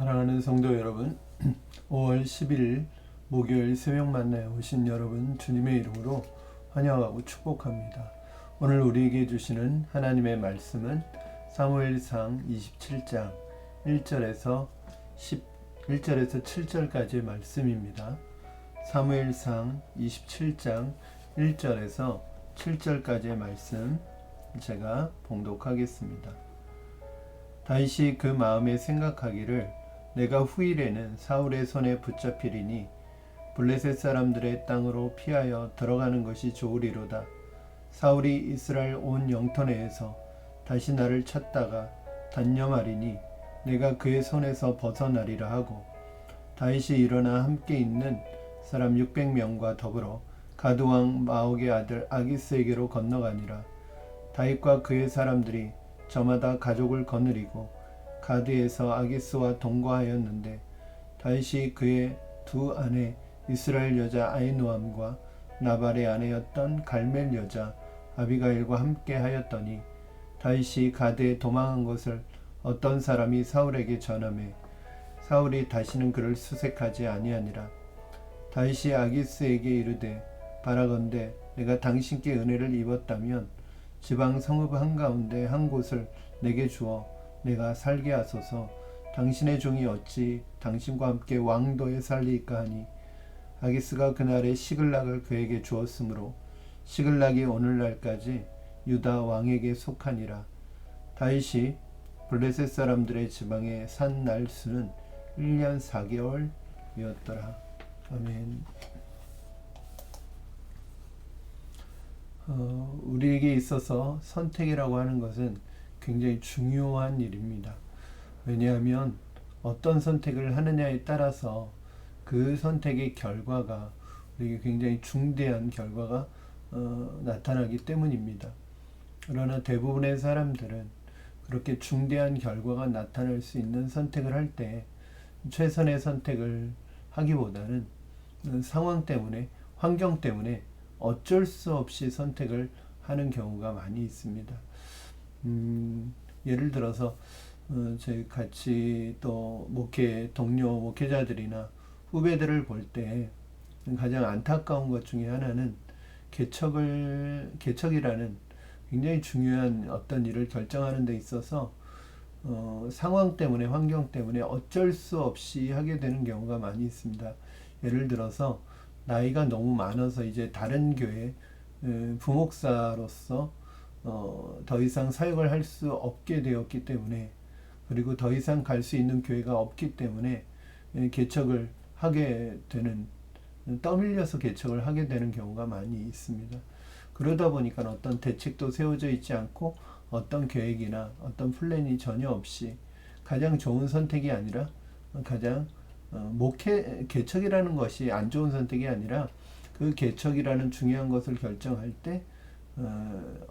사랑하는 성도 여러분, 5월 11일 목요일 새벽 만나에 오신 여러분 주님의 이름으로 환영하고 축복합니다. 오늘 우리에게 주시는 하나님의 말씀은 사무엘상 27장 1절에서 7절까지의 말씀입니다. 사무엘상 27장 1절에서 7절까지의 말씀 제가 봉독하겠습니다. 다윗이 그 마음에 생각하기를 내가 후일에는 사울의 손에 붙잡히리니 블레셋 사람들의 땅으로 피하여 들어가는 것이 좋으리로다. 사울이 이스라엘 온 영토 내에서 다시 나를 찾다가 단념하리니 내가 그의 손에서 벗어나리라 하고, 다윗이 일어나 함께 있는 사람 600명과 더불어 가드왕 마옥의 아들 아기스에게로 건너가니라. 다윗과 그의 사람들이 저마다 가족을 거느리고 가드에서 아기스와 동거하였는데, 다윗이 그의 두 아내 이스라엘 여자 아히노암과 나발의 아내였던 갈멜 여자 아비가일과 함께 하였더니, 다윗이 가드에 도망한 것을 어떤 사람이 사울에게 전하매 사울이 다시는 그를 수색하지 아니하니라. 다윗이 아기스에게 이르되, 바라건대 내가 당신께 은혜를 입었다면 지방 성읍 한가운데 한 곳을 내게 주어 내가 살게 하소서. 당신의 종이 어찌 당신과 함께 왕도에 살리이까 하니, 아기스가 그날에 시글락을 그에게 주었으므로 시글락이 오늘날까지 유다 왕에게 속하니라. 다윗이 블레셋 사람들의 지방에 산 날수는 1년 4개월이었더라. 아멘. 우리에게 있어서 선택이라고 하는 것은 굉장히 중요한 일입니다. 왜냐하면 어떤 선택을 하느냐에 따라서 그 선택의 결과가 우리에게 굉장히 중대한 결과가 나타나기 때문입니다. 그러나 대부분의 사람들은 그렇게 중대한 결과가 나타날 수 있는 선택을 할 때 최선의 선택을 하기보다는 상황 때문에, 환경 때문에 어쩔 수 없이 선택을 하는 경우가 많이 있습니다. 예를 들어서 저희 같이 또 동료 목회자들이나 후배들을 볼 때 가장 안타까운 것 중에 하나는 개척이라는 굉장히 중요한 어떤 일을 결정하는 데 있어서 상황 때문에, 환경 때문에 어쩔 수 없이 하게 되는 경우가 많이 있습니다. 예를 들어서 나이가 너무 많아서 이제 다른 교회 부목사로서 더 이상 사역을 할 수 없게 되었기 때문에, 그리고 더 이상 갈 수 있는 교회가 없기 때문에 개척을 하게 되는, 떠밀려서 개척을 하게 되는 경우가 많이 있습니다. 그러다 보니까 어떤 대책도 세워져 있지 않고 어떤 계획이나 어떤 플랜이 전혀 없이 가장 좋은 선택이 아니라 가장 개척이라는 것이 안 좋은 선택이 아니라 그 개척이라는 중요한 것을 결정할 때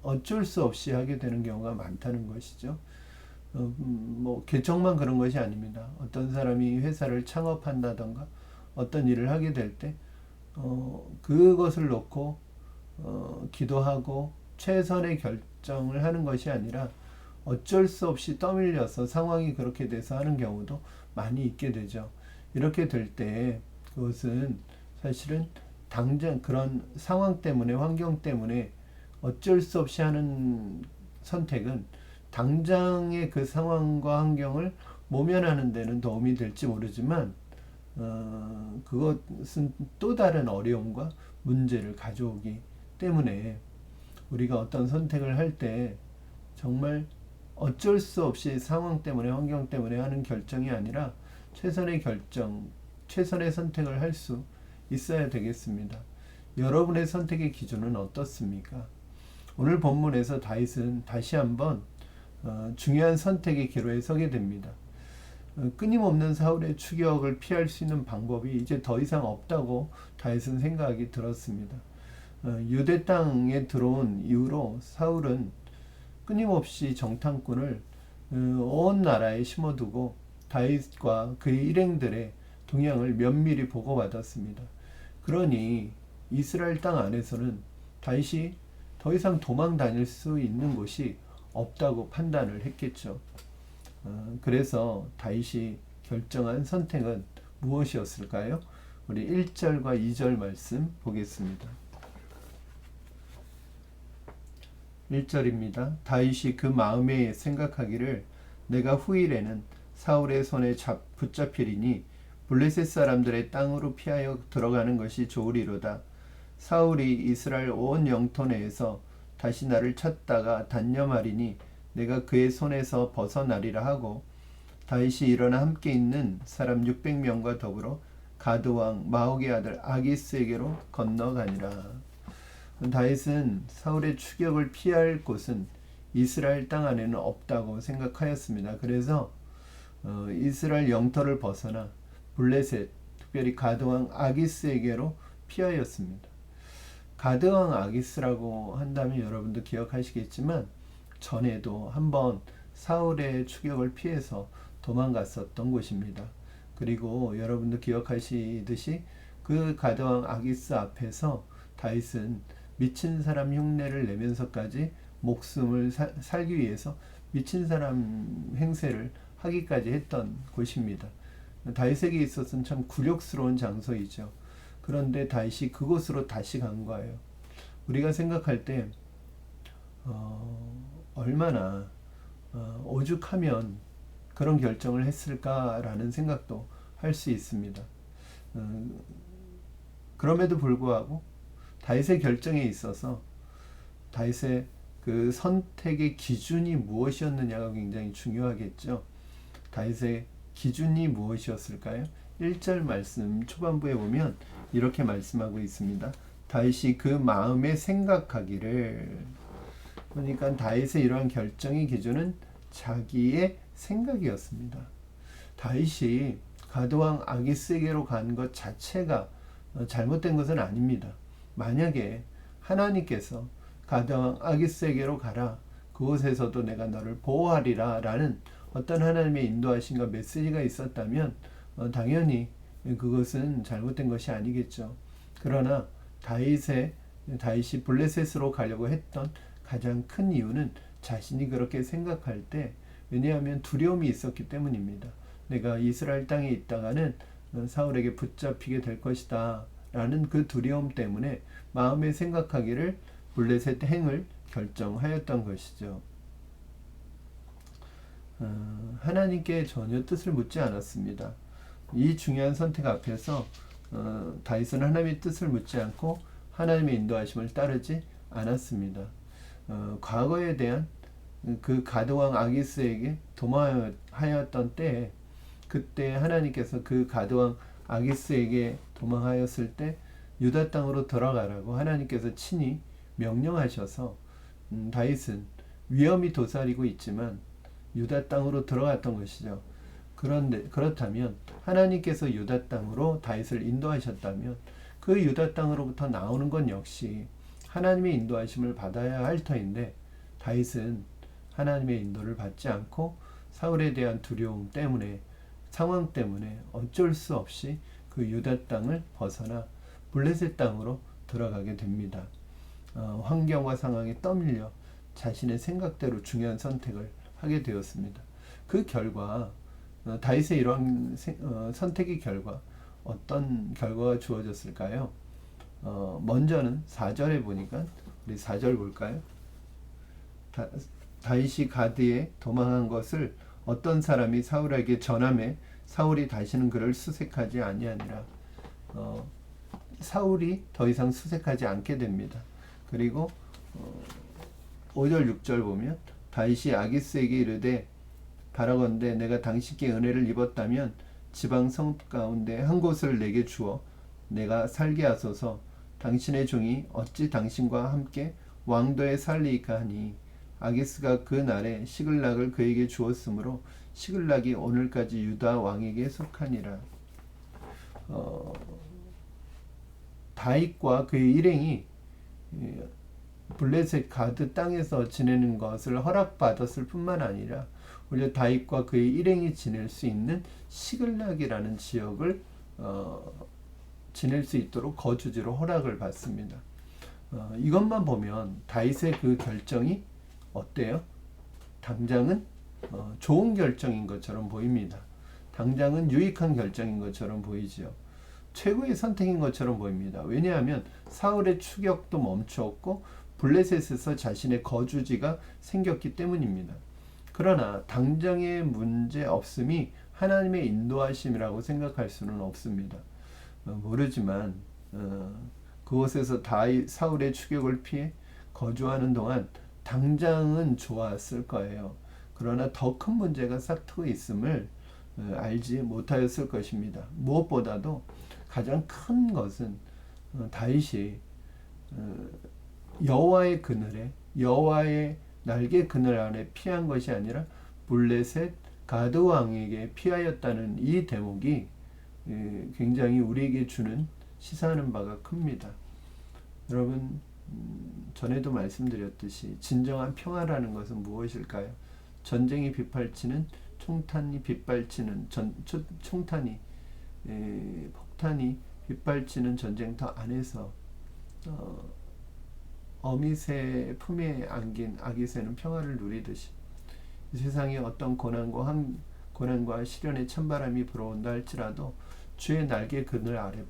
어쩔 수 없이 하게 되는 경우가 많다는 것이죠. 개척만 그런 것이 아닙니다. 어떤 사람이 회사를 창업한다던가 어떤 일을 하게 될 때 그것을 놓고 기도하고 최선의 결정을 하는 것이 아니라 어쩔 수 없이 떠밀려서 상황이 그렇게 돼서 하는 경우도 많이 있게 되죠. 이렇게 될 때 그것은 사실은 당장 그런 상황 때문에, 환경 때문에 어쩔 수 없이 하는 선택은 당장의 그 상황과 환경을 모면하는 데는 도움이 될지 모르지만 그것은 또 다른 어려움과 문제를 가져오기 때문에 우리가 어떤 선택을 할 때 정말 어쩔 수 없이 상황 때문에, 환경 때문에 하는 결정이 아니라 최선의 선택을 할 수 있어야 되겠습니다. 여러분의 선택의 기준은 어떻습니까? 오늘 본문에서 다윗은 다시 한번 중요한 선택의 기로에 서게 됩니다. 끊임없는 사울의 추격을 피할 수 있는 방법이 이제 더 이상 없다고 다윗은 생각이 들었습니다. 유대 땅에 들어온 이후로 사울은 끊임없이 정탐꾼을 온 나라에 심어두고 다윗과 그의 일행들의 동향을 면밀히 보고받았습니다. 그러니 이스라엘 땅 안에서는 다윗이 더 이상 도망 다닐 수 있는 곳이 없다고 판단을 했겠죠. 그래서 다윗이 결정한 선택은 무엇이었을까요? 우리 1절과 2절 말씀 보겠습니다. 1절입니다. 다윗이 그 마음에 생각하기를 내가 후일에는 사울의 손에 붙잡히리니 블레셋 사람들의 땅으로 피하여 들어가는 것이 좋으리로다. 사울이 이스라엘 온 영토 내에서 다시 나를 찾다가 단념하리니 내가 그의 손에서 벗어나리라 하고 다윗이 일어나 함께 있는 사람 600명과 더불어 가드 왕 마옥의 아들 아기스에게로 건너가니라. 다윗은 사울의 추격을 피할 곳은 이스라엘 땅 안에는 없다고 생각하였습니다. 그래서 이스라엘 영토를 벗어나 블레셋, 특별히 가드 왕 아기스에게로 피하였습니다. 가드 왕 아기스라고 한다면 여러분도 기억하시겠지만 전에도 한번 사울의 추격을 피해서 도망갔었던 곳입니다. 그리고 여러분도 기억하시듯이 그 가드 왕 아기스 앞에서 다윗은 미친 사람 흉내를 내면서까지 목숨을 살기 위해서 미친 사람 행세를 하기까지 했던 곳입니다. 다윗에게 있어서는 참 굴욕스러운 장소이죠. 그런데 다윗이 그곳으로 다시 간 거예요. 우리가 생각할 때 얼마나 오죽하면 그런 결정을 했을까라는 생각도 할 수 있습니다. 그럼에도 불구하고 다윗의 결정에 있어서 다윗의 그 선택의 기준이 무엇이었느냐가 굉장히 중요하겠죠. 다윗의 기준이 무엇이었을까요? 1절 말씀 초반부에 보면 이렇게 말씀하고 있습니다. 다윗이 그 마음에 생각하기를. 그러니까 다윗의 이러한 결정의 기준은 자기의 생각이었습니다. 다윗이 가드왕 아기스에게로 간 것 자체가 잘못된 것은 아닙니다. 만약에 하나님께서 가드왕 아기스에게로 가라, 그곳에서도 내가 너를 보호하리라 라는 어떤 하나님의 인도하심과 메시지가 있었다면 당연히 그것은 잘못된 것이 아니겠죠. 그러나 다윗이 블레셋으로 가려고 했던 가장 큰 이유는 자신이 그렇게 생각할 때, 왜냐하면 두려움이 있었기 때문입니다. 내가 이스라엘 땅에 있다가는 사울에게 붙잡히게 될 것이다 라는 그 두려움 때문에 마음에 생각하기를 블레셋 행을 결정하였던 것이죠. 하나님께 전혀 뜻을 묻지 않았습니다. 이 중요한 선택 앞에서 다윗은 하나님의 뜻을 묻지 않고 하나님의 인도하심을 따르지 않았습니다. 과거에 대한 그 가드왕 아기스에게 도망하였던 때에, 그때 하나님께서 그 가드왕 아기스에게 도망하였을 때 유다 땅으로 들어가라고 하나님께서 친히 명령하셔서 다윗은 위험이 도사리고 있지만 유다 땅으로 들어갔던 것이죠. 그런데 그렇다면 하나님께서 유다 땅으로 다윗을 인도하셨다면 그 유다 땅으로부터 나오는 건 역시 하나님의 인도하심을 받아야 할 터인데, 다윗은 하나님의 인도를 받지 않고 사울에 대한 두려움 때문에, 상황 때문에 어쩔 수 없이 그 유다 땅을 벗어나 블레셋 땅으로 들어가게 됩니다. 환경과 상황에 떠밀려 자신의 생각대로 중요한 선택을 하게 되었습니다. 그 결과 다윗의 이러한 선택의 결과 어떤 결과가 주어졌을까요? 먼저는 4절에 보니까, 우리 4절 볼까요? 다윗이 가드에 도망한 것을 어떤 사람이 사울에게 전하매 사울이 다시는 그를 수색하지 아니하니라. 사울이 더 이상 수색하지 않게 됩니다. 그리고 5절 6절 보면 다윗이 아기스에게 이르되 바라건대 내가 당신께 은혜를 입었다면 지방 성 가운데 한 곳을 내게 주어 내가 살게 하소서. 당신의 종이 어찌 당신과 함께 왕도에 살리이까 하니 아기스가 그 날에 시글락을 그에게 주었으므로 시글락이 오늘까지 유다 왕에게 속하니라. 다윗과 그의 일행이 블레셋 가드 땅에서 지내는 것을 허락받았을 뿐만 아니라 오히려 다윗과 그의 일행이 지낼 수 있는 시글락이라는 지역을 지낼 수 있도록 거주지로 허락을 받습니다. 이것만 보면 다윗의 그 결정이 어때요? 당장은 좋은 결정인 것처럼 보입니다. 당장은 유익한 결정인 것처럼 보이지요. 최고의 선택인 것처럼 보입니다. 왜냐하면 사울의 추격도 멈추었고 블레셋에서 자신의 거주지가 생겼기 때문입니다. 그러나 당장의 문제 없음이 하나님의 인도하심이라고 생각할 수는 없습니다. 모르지만 그곳에서 사울의 추격을 피해 거주하는 동안 당장은 좋았을 거예요. 그러나 더 큰 문제가 싹트고 있음을 알지 못하였을 것입니다. 무엇보다도 가장 큰 것은 다윗이 여호와의 그늘에, 여호와의 날개 그늘 아래 피한 것이 아니라 블레셋 가드 왕에게 피하였다는 이 대목이 굉장히 우리에게 주는 시사하는 바가 큽니다. 여러분, 전에도 말씀드렸듯이 진정한 평화라는 것은 무엇일까요? 전쟁이 빗발치는, 총탄이 빗발치는, 총탄이 폭탄이 빗발치는 전쟁터 안에서 어미새 품에 안긴 아기새는 평화를 누리듯이 이 세상에 어떤 고난과 시련의 찬바람이 불어온다 할지라도 주의 날개 그늘 아래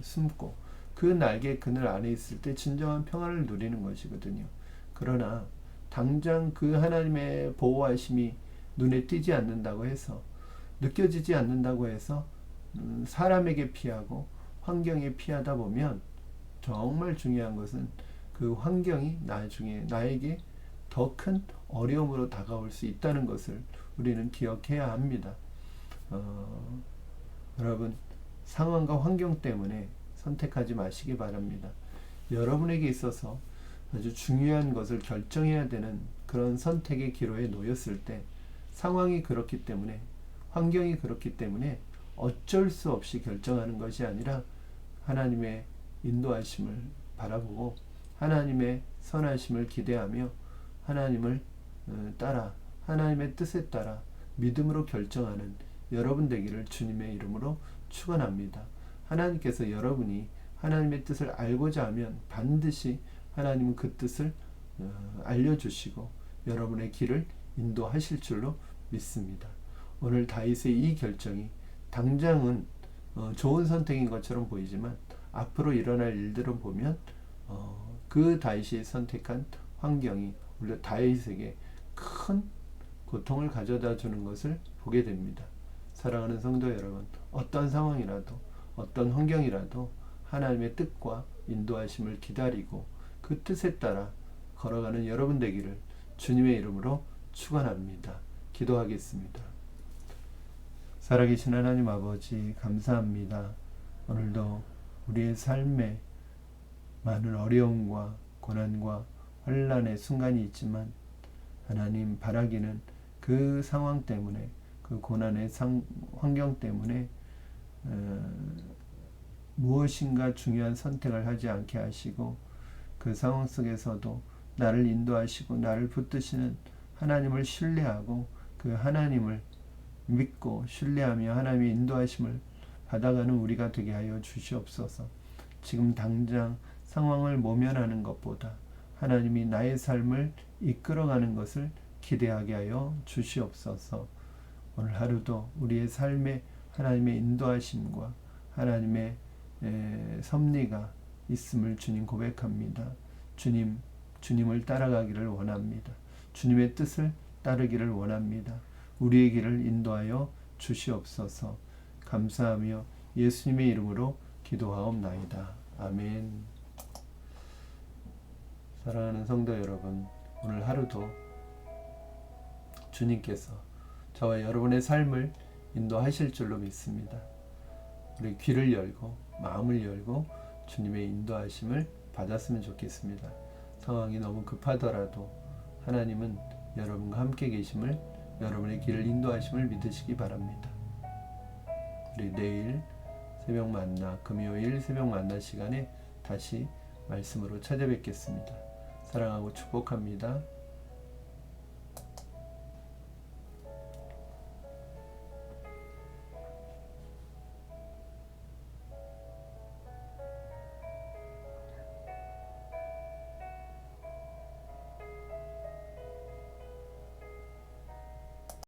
숨고 그 날개 그늘 안에 있을 때 진정한 평화를 누리는 것이거든요. 그러나 당장 그 하나님의 보호하심이 눈에 띄지 않는다고 해서, 느껴지지 않는다고 해서 사람에게 피하고 환경에 피하다 보면 정말 중요한 것은 그 환경이 나중에 나에게 더 큰 어려움으로 다가올 수 있다는 것을 우리는 기억해야 합니다. 여러분, 상황과 환경 때문에 선택하지 마시기 바랍니다. 여러분에게 있어서 아주 중요한 것을 결정해야 되는 그런 선택의 기로에 놓였을 때 상황이 그렇기 때문에, 환경이 그렇기 때문에 어쩔 수 없이 결정하는 것이 아니라 하나님의 인도하심을 바라보고 하나님의 선하심을 기대하며 하나님을 따라, 하나님의 뜻에 따라 믿음으로 결정하는 여러분 되기를 주님의 이름으로 축원합니다. 하나님께서 여러분이 하나님의 뜻을 알고자 하면 반드시 하나님은 그 뜻을 알려주시고 여러분의 길을 인도하실 줄로 믿습니다. 오늘 다윗의 이 결정이 당장은 좋은 선택인 것처럼 보이지만 앞으로 일어날 일들을 보면 그 다윗이 선택한 환경이 우리 다윗에게 큰 고통을 가져다 주는 것을 보게 됩니다. 사랑하는 성도 여러분, 어떤 상황이라도 어떤 환경이라도 하나님의 뜻과 인도하심을 기다리고 그 뜻에 따라 걸어가는 여러분 되기를 주님의 이름으로 축원합니다. 기도하겠습니다. 살아계신 하나님 아버지, 감사합니다. 오늘도 우리의 삶에 많은 어려움과 고난과 환난의 순간이 있지만 하나님, 바라기는 그 상황 때문에, 그 고난의 환경 때문에 무엇인가 중요한 선택을 하지 않게 하시고 그 상황 속에서도 나를 인도하시고 나를 붙드시는 하나님을 신뢰하고 그 하나님을 믿고 신뢰하며 하나님의 인도하심을 받아가는 우리가 되게 하여 주시옵소서. 지금 당장 상황을 모면하는 것보다 하나님이 나의 삶을 이끌어가는 것을 기대하게 하여 주시옵소서. 오늘 하루도 우리의 삶에 하나님의 인도하심과 하나님의 섭리가 있음을 주님 고백합니다. 주님을 따라가기를 원합니다. 주님의 뜻을 따르기를 원합니다. 우리의 길을 인도하여 주시옵소서. 감사하며 예수님의 이름으로 기도하옵나이다. 아멘. 사랑하는 성도 여러분, 오늘 하루도 주님께서 저와 여러분의 삶을 인도하실 줄로 믿습니다. 우리 귀를 열고 마음을 열고 주님의 인도하심을 받았으면 좋겠습니다. 상황이 너무 급하더라도 하나님은 여러분과 함께 계심을, 여러분의 길을 인도하심을 믿으시기 바랍니다. 우리 내일 새벽 만나, 금요일 새벽 만나 시간에 다시 말씀으로 찾아뵙겠습니다. 사랑하고 축복합니다.